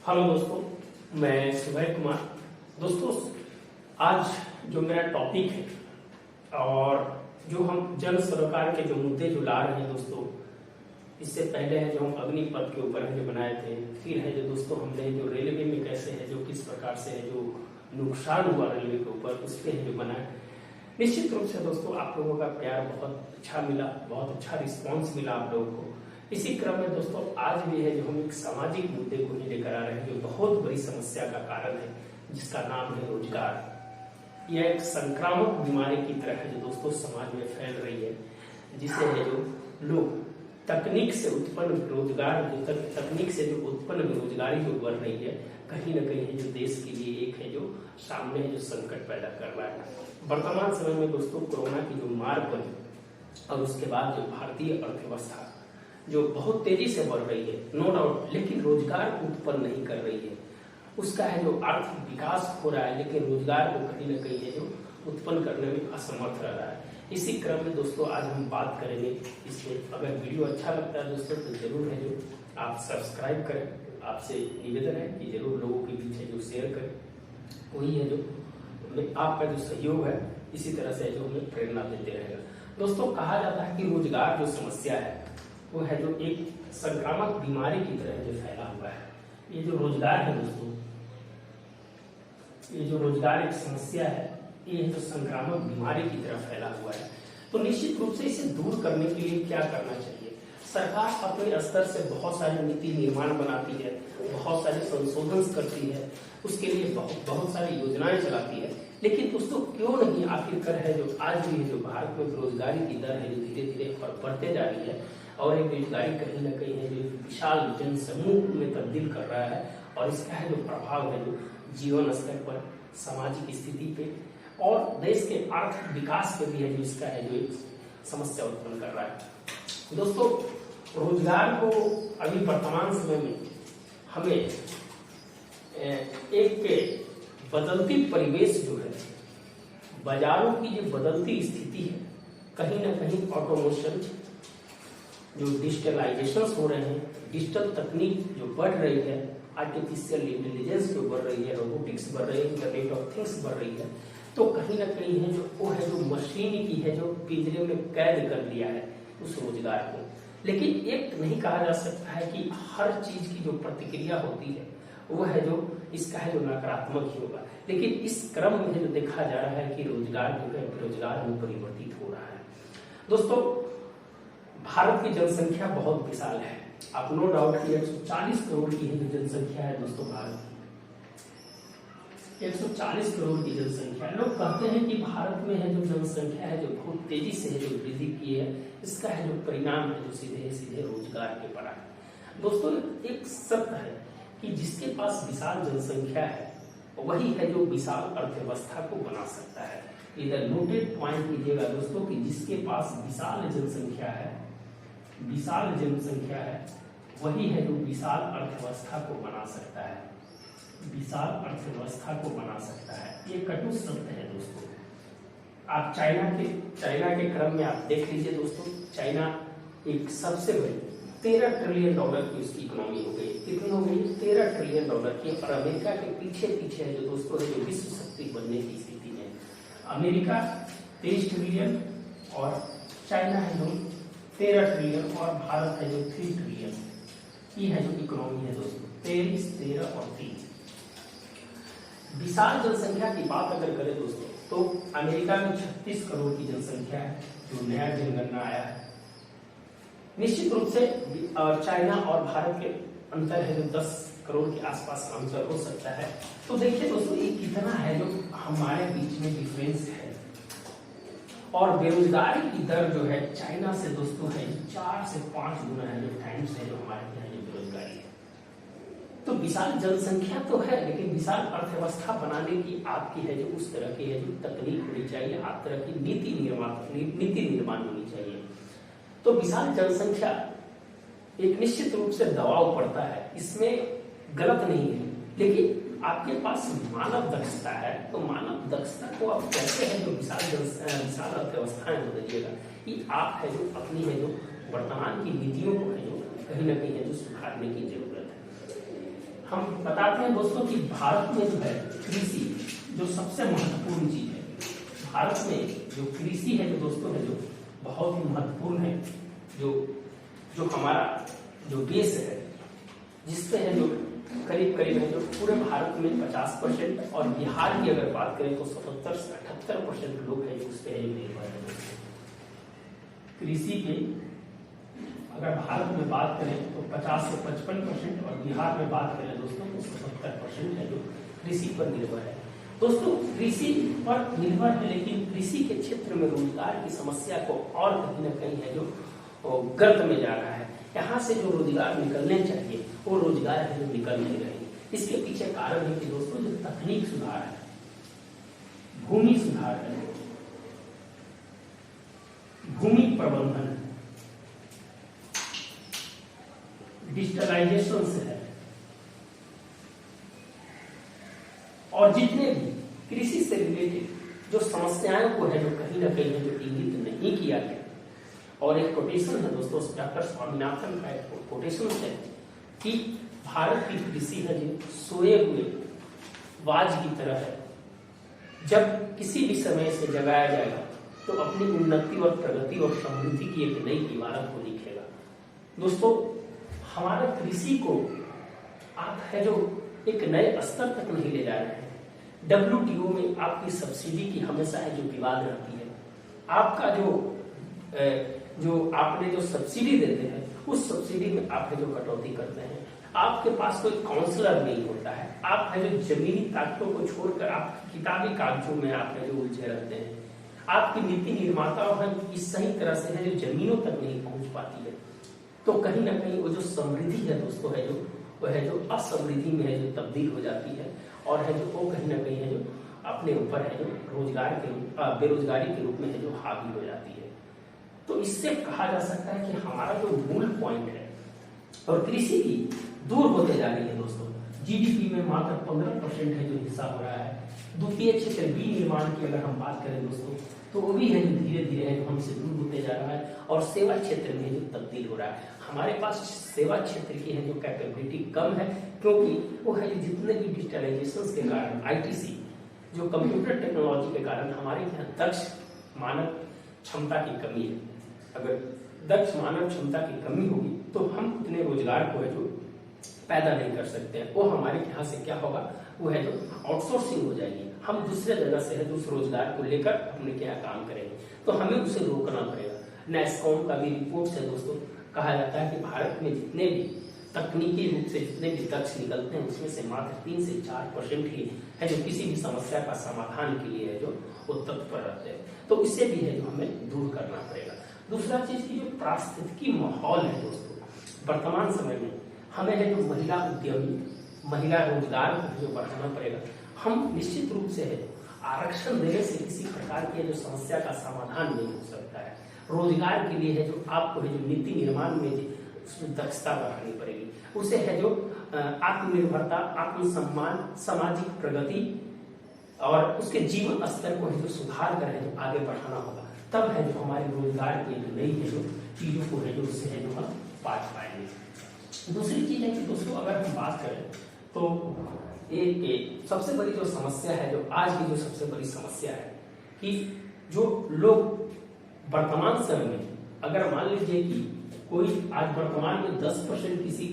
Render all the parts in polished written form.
Hello दोस्तों, मैं सुबह कुमार। दोस्तों, आज जो मेरा टॉपिक है और जो हम जन सरोकार के जो मुद्दे जो ला रहे हैं दोस्तों, इससे पहले है जो हम अग्निपथ के ऊपर है जो बनाए थे, फिर है जो दोस्तों हमने जो रेलवे में कैसे है जो किस प्रकार से है जो नुकसान हुआ रेलवे के ऊपर उस पर है जो बनाए। निश्चित रूप से दोस्तों आप लोगों का प्यार बहुत अच्छा मिला, बहुत अच्छा रिस्पॉन्स मिला आप लोगों को। इसी क्रम में दोस्तों आज भी है जो हम एक सामाजिक मुद्दे को ही लेकर आ रहे हैं जो बहुत बड़ी समस्या का कारण है, जिसका नाम है रोजगार। यह एक संक्रामक बीमारी की तरह है जो दोस्तों समाज में फैल रही है, जिसे है जो लोग तकनीक से उत्पन्न रोजगार तकनीक से जो उत्पन्न बेरोजगारी जो बढ़ रही है, कहीं न कहीं है जो देश के लिए एक है जो सामने जो संकट पैदा कर रहा है। वर्तमान समय में दोस्तों कोरोना की जो मार पड़ी और उसके बाद जो भारतीय अर्थव्यवस्था जो बहुत तेजी से बढ़ रही है, नो डाउट, लेकिन रोजगार उत्पन्न नहीं कर रही है। उसका है जो आर्थिक विकास हो रहा है, लेकिन रोजगार को कहीं न कहीं है जो उत्पन्न करने में असमर्थ रह रहा है। इसी क्रम में दोस्तों आज हम बात करेंगे इसमें। अगर वीडियो अच्छा लगता है दोस्तों तो जरूर है जो आप सब्सक्राइब करें। आपसे निवेदन है कि जरूर लोगों के बीच है जो शेयर करें। वही है जो आपका जो सहयोग है इसी तरह से जो हमें प्रेरणा देते रहेगा। दोस्तों कहा जाता है कि रोजगार जो समस्या है वो है जो एक संक्रामक बीमारी की तरह जो फैला हुआ है। ये जो रोजगार है दोस्तों, ये जो रोजगार एक समस्या है, ये जो संक्रामक बीमारी की तरह फैला हुआ है। तो निश्चित रूप से इसे दूर करने के लिए क्या करना चाहिए? सरकार अपने स्तर से बहुत सारी नीति निर्माण बनाती है, बहुत सारे संशोधन करती है, उसके लिए बहुत सारी योजनाएं चलाती है। लेकिन दोस्तों क्यों नहीं आखिरकार है जो आज भी जो भारत में बेरोजगारी की दर है जो धीरे धीरे बढ़ते जा रही है और एक बेरोजगारी कहीं न कहीं है जो विशाल जन समूह में तब्दील कर रहा है, और इसका है जो प्रभाव है जो जीवन स्तर पर, सामाजिक स्थिति पे और देश के आर्थिक विकास पे भी है जो इसका है जो एक समस्या उत्पन्न कर रहा है। दोस्तों रोजगार को अभी वर्तमान समय में हमें एक बदलती परिवेश जो है, बाजारों की जो बदलती स्थिति है, कहीं ना कहीं ऑटोमेशन जो डिजिटलाइजेशन हो रहे हैं, डिजिटल तकनीक जो बढ़ रही है, आर्टिफिशियल इंटेलिजेंस जो बढ़ रही है, रोबोटिक्स बढ़ रही है, इंटरनेट ऑफ थिंग्स बढ़ रही है, तो कहीं ना कहीं है जो वो है जो मशीन की है जो पिंजरे में कैद कर दिया है उस रोजगार को। लेकिन एक नहीं कहा जा सकता है कि हर चीज की जो प्रतिक्रिया होती है वो है जो इसका है जो नकारात्मक ही होगा। लेकिन इस क्रम में जो देखा जा रहा है कि रोजगार जो है बेरोजगार में परिवर्तित हो रहा है। दोस्तों भारत की जनसंख्या बहुत विशाल है, आप नो डाउट कि 140 करोड़ की है जो जनसंख्या है दोस्तों भारत की, 140 करोड़ की जनसंख्या। लोग कहते हैं कि भारत में है जो जनसंख्या है जो बहुत तेजी से है जो वृद्धि की है, इसका है जो परिणाम है जो सीधे सीधे रोजगार पे पड़ा है। दोस्तों एक सत्य है कि जिसके पास विशाल जनसंख्या है वही है जो विशाल अर्थव्यवस्था को बना सकता है। इधर नोटेड पॉइंट कीजिएगा दोस्तों कि जिसके पास विशाल जनसंख्या है वही है जो विशाल अर्थव्यवस्था को बना सकता है, विशाल अर्थव्यवस्था को बना सकता है। ये कटु सत्य है दोस्तों। आप चाइना के क्रम में आप देख लीजिए दोस्तों, चाइना एक सबसे बड़ी $13 ट्रिलियन की उसकी इकोनॉमी हो गई। कितनी हो गई? $13 ट्रिलियन की। और अमेरिका के पीछे है जो दोस्तों है जो विश्व शक्ति बनने की स्थिति में। अमेरिका 23 ट्रिलियन और चाइना है जो 13 ट्रिलियन और भारत है जो 3 ट्रिलियन की है जो इकोनॉमी है दोस्तों, 23, 13 और 3। विशाल जनसंख्या की बात अगर करें दोस्तों तो अमेरिका में 36 करोड़ की जनसंख्या है जो नया जनगणना आया है। निश्चित रूप से चाइना और भारत के अंतर है जो 10 करोड़ के आसपास अंतर हो सकता है। तो देखिए दोस्तों ये कितना है जो हमारे बीच में डिफरेंस है। और बेरोजगारी की दर जो है चाइना से दोस्तों है 4 से 5 गुना है जो टाइम्स है जो हमारे यहाँ जो बेरोजगारी है। तो विशाल जनसंख्या तो है, लेकिन विशाल अर्थव्यवस्था बनाने की आपकी है जो उस तरह की है जो तकनीक होनी चाहिए, आप तरह की नीति निर्माण होनी चाहिए। तो विशाल जनसंख्या एक निश्चित रूप से दबाव पड़ता है, इसमें गलत नहीं है, लेकिन आपके पास मानव दक्षता है तो मानव दक्षता को आप कैसे है जो विशाल अर्थव्यवस्थाएं बदलिएगा, कि आप है जो अपनी है जो वर्तमान की नीतियों को है जो कहीं ना कहीं है जो सुधारने की जरूरत है। हम बताते हैं दोस्तों कि भारत में जो है कृषि जो सबसे महत्वपूर्ण चीज है, भारत में जो कृषि है जो दोस्तों है जो बहुत ही महत्वपूर्ण है, जो हमारा जो देश है जिससे है जो करीब करीब है जो पूरे भारत में 50% और बिहार की अगर बात करें तो 77 से 78% लोग हैं जो उस पर निर्भर है। कृषि के अगर भारत में बात करें तो 50 से 55% और बिहार में बात करें दोस्तों तो 77% है जो कृषि पर निर्भर है। दोस्तों कृषि पर निर्भर है, लेकिन कृषि के क्षेत्र में रोजगार की समस्या को और कहीं न कहीं है जो गर्त में जा रहा है। यहाँ से जो रोजगार निकलने चाहिए वो रोजगार है जो निकल नहीं रहे। इसके पीछे कारण है कि दोस्तों जो तकनीक सुधार है, भूमि सुधार है, भूमि प्रबंधन है, डिजिटलाइजेशन से है, और जितने भी कृषि से रिलेटेड जो समस्याओं को है जो कहीं ना कहीं जो इंगित नहीं किया गया। और एक कोटेशन है दोस्तों डॉक्टर स्वामीनाथन का एक कोटेशन है कि भारत की कृषि है जो सोए हुए बाज की तरह है, जब किसी भी समय से जगाया जाएगा तो अपनी उन्नति और प्रगति और समृद्धि की एक नई इमारत को दिखेगा। दोस्तों हमारे कृषि को आप है जो एक नए स्तर तक नहीं ले जा रहे हैं। WTO में आपकी सब्सिडी की हमेशा है जो विवाद रहती है। आपका जो आपने जो सब्सिडी देते हैं उस सब्सिडी में आप है जो कटौती करते हैं। आपके पास कोई काउंसलर नहीं होता है। आप है जो जमीनी ताकतों को छोड़कर आप किताबी कागजों में आप है जो उलझे रहते हैं। आपकी नीति निर्माताओं है इस सही तरह से है जो जमीनों तक नहीं पहुंच पाती है। तो कहीं ना कहीं वो जो समृद्धि है दोस्तों है जो वह है जो असमृद्धि में है जो तब्दील हो जाती है, और है जो वो कहीं ना कहीं है जो अपने ऊपर है जो रोजगार के बेरोजगारी के रूप में है जो हावी हो जाती है। तो इससे कहा जा सकता है कि हमारा जो मूल पॉइंट है और कृषि की दूर होते जा रही है दोस्तों। GDP में मात्र 15% है जो हिस्सा हो रहा है। द्वितीय क्षेत्र विनिर्माण की अगर हम बात करें दोस्तों तो वो भी है जो धीरे धीरे है जो हमसे दूर होते जा रहा है, और सेवा क्षेत्र में जो तब्दील हो रहा है। हमारे पास सेवा क्षेत्र की है जो कैपेबिलिटी कम है, क्योंकि वो है जितने भी डिजिटलाइजेशन के कारण ITC जो कंप्यूटर टेक्नोलॉजी के कारण हमारे यहाँ दक्ष मानव क्षमता की कमी है। अगर दक्ष मानव क्षमता की कमी होगी तो हम उतने रोजगार को है जो पैदा नहीं कर सकते हैं। वो हमारे यहाँ से क्या होगा, वो है जो आउटसोर्सिंग हो जाएगी। हम दूसरे जगह से है उस रोजगार को लेकर अपने क्या काम करेंगे, तो हमें उसे रोकना पड़ेगा। नेस्कॉम का भी रिपोर्ट से दोस्तों कहा जाता है कि भारत में जितने भी तकनीकी रूप से जितने भी दक्ष निकलते हैं उसमें से मात्र 3 से 4% ही है जो किसी भी समस्या का समाधान के लिए है जो वो तत्पर रहते हैं। तो इससे भी है जो हमें दूर करना पड़ेगा। दूसरा चीज की जो पारिस्थितिकी माहौल है दोस्तों, वर्तमान समय में हमें है जो महिला उद्यमी, महिला रोजगार को जो बढ़ाना पड़ेगा। हम निश्चित रूप से है आरक्षण देने से किसी प्रकार की जो समस्या का समाधान नहीं हो सकता है। रोजगार के लिए है जो आपको है जो नीति निर्माण में उसमें दक्षता बढ़ानी पड़ेगी। उसे है जो आत्मनिर्भरता, आत्मसम्मान, सामाजिक प्रगति और उसके जीवन स्तर को है जो सुधार कर है जो आगे बढ़ाना होगा। तब है जो हमारे रोजगार की जो नई है जो चीजों को है जो उससे है जो हम पाठ पाएंगे। दूसरी चीज है कि दोस्तों अगर हम बात करें तो एक सबसे बड़ी जो समस्या है, जो आज की जो सबसे बड़ी समस्या है कि जो लोग वर्तमान समय में अगर मान लीजिए कि कोई आज वर्तमान में 10% किसी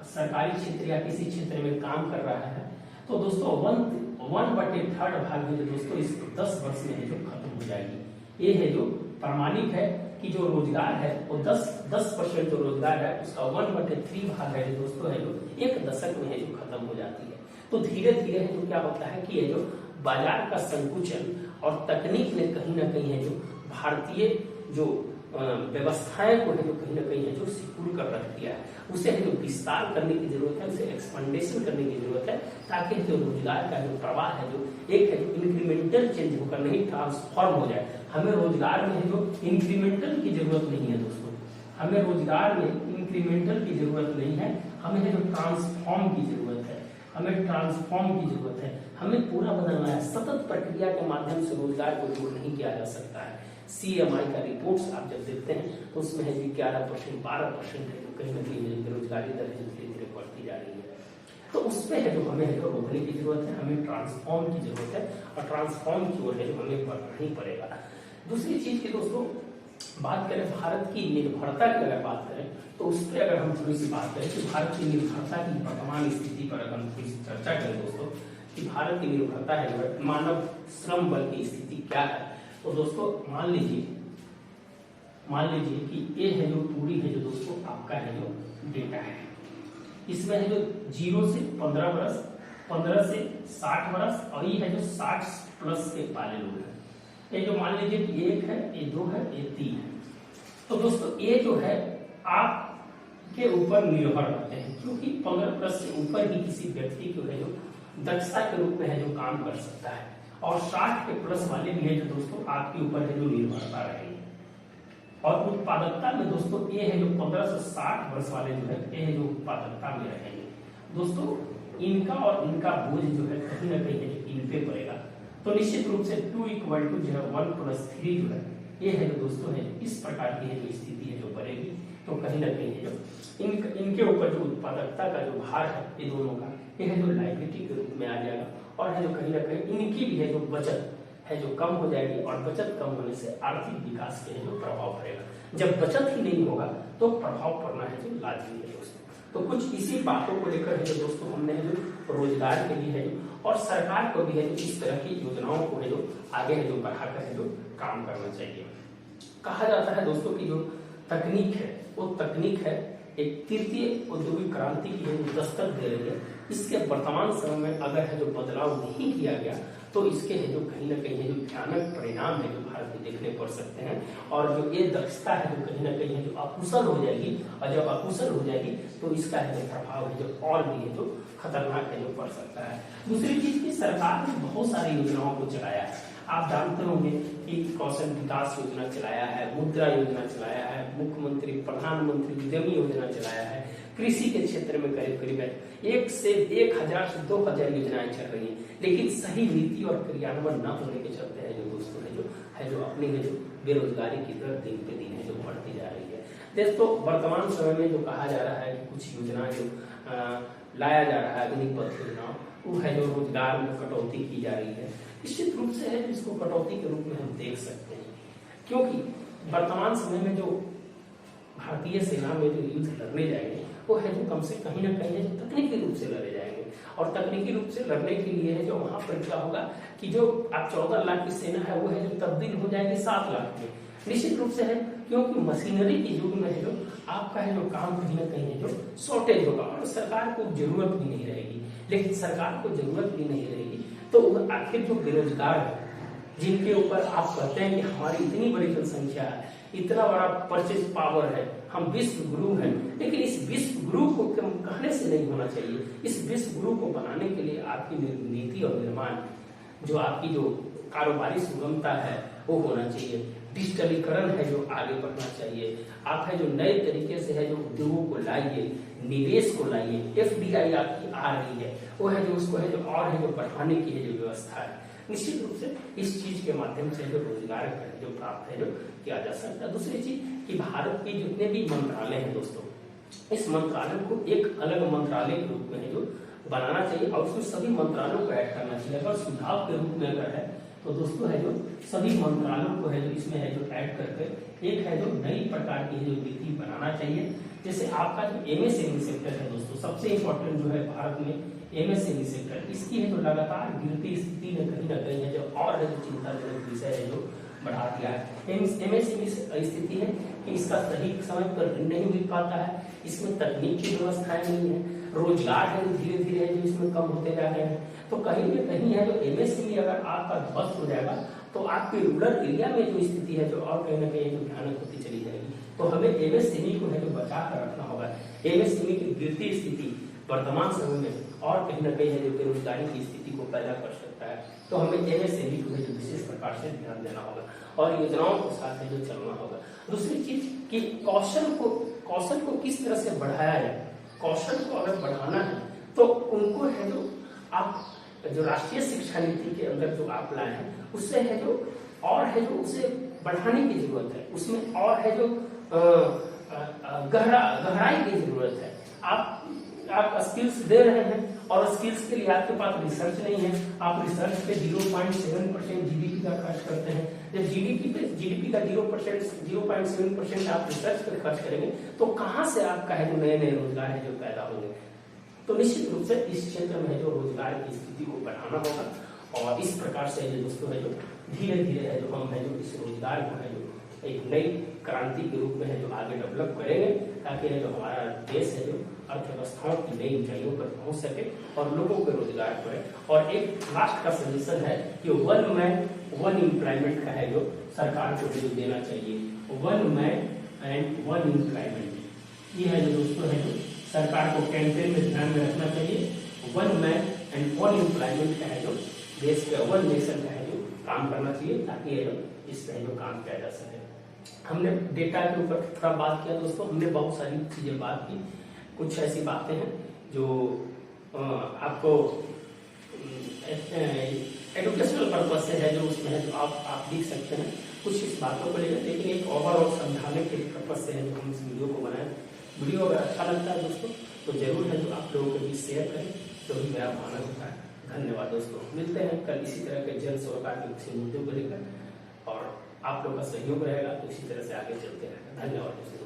सरकारी क्षेत्र या किसी क्षेत्र में काम कर रहा है, तो दोस्तों 1/3 भाग में जो दोस्तों इस 10 वर्ष में है जो खत्म हो जाएगी। ये है जो प्रमाणिक है कि जो रोजगार है वो 10% जो रोजगार है उसका 1/3 भाग है जो दोस्तों है जो 1 दशक में है जो खत्म हो जाती है। तो धीरे धीरे है जो क्या होता है कि ये जो बाजार का संकुचन और तकनीक ने कहीं ना कहीं है जो भारतीय जो व्यवस्थाएं को है जो कहीं ना कहीं है जो सिकुड़ कर रख दिया है, उसे है जो विस्तार करने की जरूरत है, उसे एक्सपेंडेशन करने की जरूरत है, ताकि जो रोजगार का जो प्रवाह है जो एक है जो इंक्रीमेंटल चेंज होकर नहीं ट्रांसफॉर्म हो जाए। हमें रोजगार में है जो इंक्रीमेंटल की जरूरत नहीं है दोस्तों, हमें रोजगार में इंक्रीमेंटल की जरूरत नहीं है, हमें है जो ट्रांसफॉर्म की जरूरत है, हमें ट्रांसफॉर्म की जरूरत है, हमें पूरा बदलना है। सतत प्रक्रिया के माध्यम से रोजगार को दूर नहीं किया जा सकता है। CMI का रिपोर्ट्स आप जब देखते हैं तो उसमें है 11% 12% है जो कहीं ना कहीं बेरोजगारी दर धीरे धीरे बढ़ती जा रही है। तो उस पे है जो हमें है जो रोकने की जरूरत है, हमें ट्रांसफॉर्म की जरूरत है और ट्रांसफॉर्म की ओर है जो हमें बढ़ना ही पड़ेगा। दूसरी चीज की दोस्तों बात करें भारत की निर्भरता की, अगर बात करें तो उस पर अगर हम थोड़ी सी बात करें कि भारत की निर्भरता की वर्तमान स्थिति पर अगर हम थोड़ी सी चर्चा करें दोस्तों कि भारत की निर्भरता है मानव श्रम बल की स्थिति क्या है, तो दोस्तों मान लीजिए कि ये है जो पूरी है जो दोस्तों आपका है जो डेटा है, इसमें है जो 0 से 15 वर्ष, 15 से 60 वर्ष और ये है जो 60 प्लस के वाले लोग हैं। ये जो मान लीजिए कि 1 है, ये 2 है, ये 3 है। तो दोस्तों ये जो है आपके ऊपर निर्भर करते हैं, क्योंकि 15 प्लस से ऊपर ही किसी व्यक्ति को है जो दक्षता के रूप में है जो काम कर सकता है, और 60 के प्लस वाले भी है जो दोस्तों आपके ऊपर है जो निर्भरता रहेगी। और उत्पादकता में दोस्तों ये है जो 15 से 60 वर्ष वाले जो है ये है जो उत्पादकता में रहेंगे। दोस्तों इनका और इनका बोझ जो है कहीं ना कहीं है जो इन पे पड़ेगा। तो निश्चित रूप से 2 = जो है 1 + 3 जो है ये है जो दोस्तों है इस प्रकार की है जो स्थिति है जो बढ़ेगी। तो कहीं ना कहीं है जो इनके ऊपर जो उत्पादकता का जो भार है ये दोनों का ये है जो लायबिलिटी के रूप में आ जाएगा, और है जो कहीं ना कहीं इनकी भी है जो बचत है जो कम हो जाएगी, और बचत कम होने से आर्थिक विकास के जो प्रभाव पड़ेगा। जब बचत ही नहीं होगा तो प्रभाव पड़ना है जो लाजमी है दोस्तों। तो कुछ इसी बातों को लेकर है जो दोस्तों हमने जो रोजगार के लिए है जो और सरकार को भी है जो इस तरह की योजनाओं को है जो आगे है जो बढ़ाकर है जो काम करना चाहिए। कहा जाता है दोस्तों की जो तकनीक है वो तकनीक है एक तृतीय औद्योगिक क्रांति की है जो दस्तक दे रही है। इसके वर्तमान समय में अगर है जो बदलाव नहीं किया गया तो इसके है जो कहीं ना कहीं है जो भयानक परिणाम है जो भारत में देखने पड़ सकते हैं, और जो ये दक्षता है जो कहीं ना कहीं है जो अकुशल हो जाएगी, और जब अकुशल हो जाएगी तो इसका है जो प्रभाव है जो और भी है जो खतरनाक है जो पड़ सकता है। दूसरी चीज की सरकार ने बहुत सारी योजनाओं को चलाया है। आप जानते होंगे कि कौशल विकास योजना चलाया है, मुद्रा योजना चलाया है, मुख्यमंत्री प्रधानमंत्री उद्यमी योजना चलाया है, कृषि के क्षेत्र में करीब करीब 1 से 1000 से 2000 योजनाएं चल रही हैं, लेकिन सही नीति और क्रियान्वयन न होने के चलते हैं जो दोस्तों है जो अपनी है जो बेरोजगारी की दर दिन पे दिन है जो बढ़ती जा रही है। दोस्तों वर्तमान समय में जो कहा जा रहा है कि कुछ योजनाएं जो लाया जा रहा है अग्निपथ योजना, वो है जो रोजगार में कटौती की जा रही है। निश्चित रूप से है इसको कटौती के रूप में हम देख सकते हैं, क्योंकि वर्तमान समय में जो भारतीय सेना में जो युद्ध लड़ने जाएंगे वो है जो कम से कहीं ना कहीं जो तकनीकी रूप से लड़े जाएंगे, और तकनीकी रूप से लड़ने के लिए है जो वहां पर क्या होगा कि जो आप 14 लाख की सेना है वो है जो तब्दील हो जाएगी 7 लाख में। निश्चित रूप से है क्योंकि मशीनरी के युग में है जो आपका है जो काम कहीं ना कहीं है जो शॉर्टेज होगा, और सरकार को जरूरत भी नहीं रहेगी। लेकिन सरकार को जरूरत भी नहीं रहेगी तो आखिर जो बेरोजगार है जिनके ऊपर आप कहते हैं कि हमारी इतनी बड़ी जनसंख्या है, इतना बड़ा परचेज पावर है, हम विश्व गुरु हैं, लेकिन इस विश्व गुरु को कहने से नहीं होना चाहिए। इस विश्व गुरु को बनाने के लिए आपकी नीति और निर्माण जो आपकी जो कारोबारी सुगमता है वो होना चाहिए, डिजिटलीकरण है जो आगे बढ़ना चाहिए। आप है जो नए तरीके से है जो उद्योगों को लाइए, निवेश को लाइए, FDI आपकी आ रही है वो है जो उसको है जो और है जो बढ़ाने की है जो व्यवस्था है। निश्चित रूप से इस चीज के माध्यम से जो रोजगार जो प्राप्त है जो किया जा सकता है। दूसरी चीज कि भारत के जितने भी मंत्रालय हैं दोस्तों, इस मंत्रालय को एक अलग मंत्रालय के रूप में है जो बनाना चाहिए, और उसमें सभी मंत्रालयों को ऐड करना चाहिए। अगर सुझाव के रूप में अगर है तो दोस्तों है जो सभी मंत्रालयों को है जो इसमें है जो ऐड करके एक है जो नई प्रकार की जो नीति बनाना चाहिए। जैसे आपका जो MSME सेक्टर है दोस्तों, सबसे इंपॉर्टेंट जो है भारत में MSME सेक्टर, इसकी है जो लगातार गिरती स्थिति में कहीं ना कहीं है जो और है जो चिंताजनक विषय है जो बढ़ा दिया है। MSME स्थिति है कि इसका सही समय पर ऋण नहीं मिल पाता है, इसमें तकनीक की व्यवस्थाएं नहीं है, रोजगार है जो धीरे धीरे है जो इसमें कम होते जा रहे हैं। तो कहीं न कहीं है जो MSME अगर आपका ध्वस्त हो जाएगा तो आपके रूरल एरिया में जो स्थिति है जो और कहीं ना कहीं जो भयानक होती चली जाएगी। तो हमें MSME को है जो बचा कर रखना होगा। MSME की गिरती स्थिति वर्तमान समय में और कहीं ना कहीं है जो बेरोजगारी की स्थिति को पैदा कर सकता है। तो हमें MSME को है जो विशेष प्रकार से ध्यान देना होगा और योजनाओं के साथ है जो चलना होगा। दूसरी चीज कि कौशल को किस तरह से बढ़ाया जाए। कौशल को अगर बढ़ाना है तो उनको है जो आप जो राष्ट्रीय शिक्षा नीति के अंदर जो आप लाए हैं उससे है जो और है जो उसे बढ़ाने की जरूरत है, उसमें और है जो गहराई की जरूरत है। आप आप स्किल्स दे रहे हैं और स्किल्स के लिए आपके पास रिसर्च नहीं है, आप रिसर्च पे 0.7% जीडीपी का खर्च करते हैं। जब जीडीपी का 0.7% आप रिसर्च पे खर्च करेंगे तो कहां से आपका है जो नए नए रोजगार है जो पैदा होंगे। तो निश्चित रूप से इस क्षेत्र में जो रोजगार की स्थिति को बढ़ाना होगा और इस प्रकार से जो दोस्तों है जो धीरे धीरे है जो हम है जो इस रोजगार को है जो एक नई क्रांति के रूप में है जो आगे डेवलप करेंगे, ताकि जो हमारा देश है जो अर्थव्यवस्थाओं की नई ऊंचाइयों पर पहुंच सके और लोगों को रोजगार करे। और एक लास्ट का सजेशन है कि 1 मैन 1 एम्प्लॉयमेंट का है जो सरकार को जो देना चाहिए, 1 मैन एंड 1 एम्प्लॉयमेंट। ये है जो दोस्तों है जो सरकार को कैंपेन में ध्यान में रखना चाहिए। 1 मैन एंड 1 एम्प्लॉयमेंट का है जो देश का 1 नेशन का है जो काम करना चाहिए, ताकि इस पे जो काम किया जा सके। हमने डेटा के ऊपर थोड़ा बात किया दोस्तों, हमने बहुत सारी चीजें बात की। कुछ ऐसी बातें हैं जो आपको एजुकेशनल पर्पज से है जो उसमें है जो आप देख सकते हैं कुछ इस बातों को लेकर, लेकिन एक ओवरऑल समझाने के पर्पज से है जो हम इस वीडियो को बनाए। वीडियो अगर अच्छा लगता है दोस्तों तो जरूर है जो आप लोगों के बीच शेयर करें, तो भी मेरा मानना होता है। धन्यवाद दोस्तों, मिलते हैं कल इसी तरह के जन सरोकार के किसी मुद्दे को लेकर, और आप लोगों का सहयोग रहेगा तो इसी तरह से आगे चलते रहेगा। धन्यवाद दोस्तों।